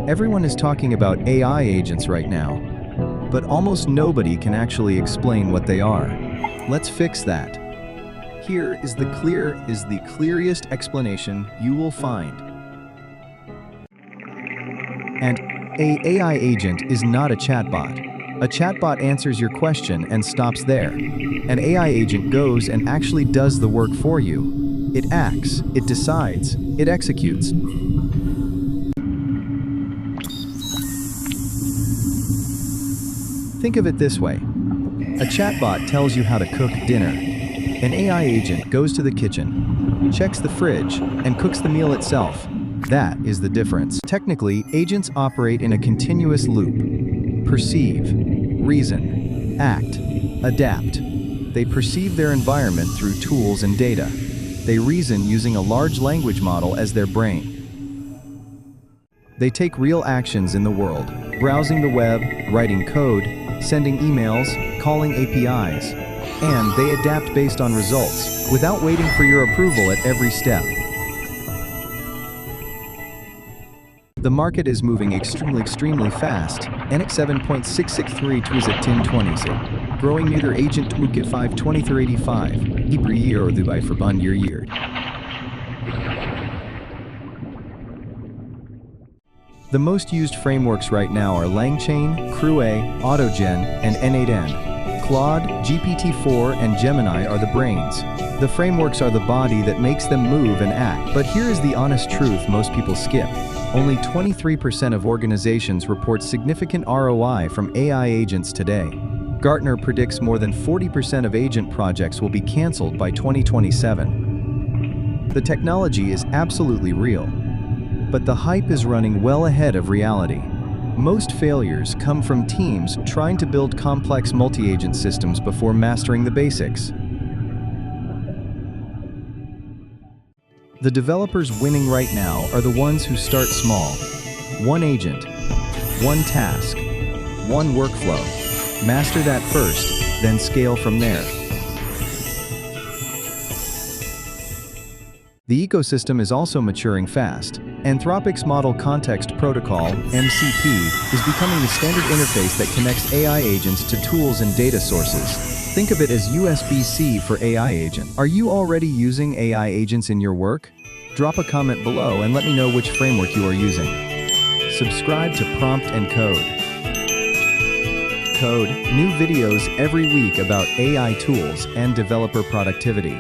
Everyone is talking about AI agents right now, but almost nobody can actually explain what they are. Let's fix that. Here is the clearest explanation you will find. And an AI agent is not a chatbot. A chatbot answers your question and stops there. An AI agent goes and actually does the work for you. It acts, it decides, it executes. Think of it this way. A chatbot tells you how to cook dinner. An AI agent goes to the kitchen, checks the fridge, and cooks the meal itself. That is the difference. Technically, agents operate in a continuous loop. Perceive, reason, act, adapt. They perceive their environment through tools and data. They reason using a large language model as their brain. They take real actions in the world, browsing the web, writing code, sending emails, calling APIs, and they adapt based on results, without waiting for your approval at every step. The market is moving extremely fast. NX 7.663 twisat 1020, growing near agent mycket 52385, Hebrew or Dubai Verbund year. The most used frameworks right now are LangChain, CrewAI, AutoGen, and N8N. Claude, GPT-4, and Gemini are the brains. The frameworks are the body that makes them move and act. But here is the honest truth most people skip. Only 23% of organizations report significant ROI from AI agents today. Gartner predicts more than 40% of agent projects will be canceled by 2027. The technology is absolutely real, but the hype is running well ahead of reality. Most failures come from teams trying to build complex multi-agent systems before mastering the basics. The developers winning right now are the ones who start small. One agent, one task, one workflow. Master that first, then scale from there. The ecosystem is also maturing fast. Anthropic's Model Context Protocol, MCP, is becoming the standard interface that connects AI agents to tools and data sources. Think of it as USB-C for AI agent. Are you already using AI agents in your work? Drop a comment below and let me know which framework you are using. Subscribe to Prompt and Code. New videos every week about AI tools and developer productivity.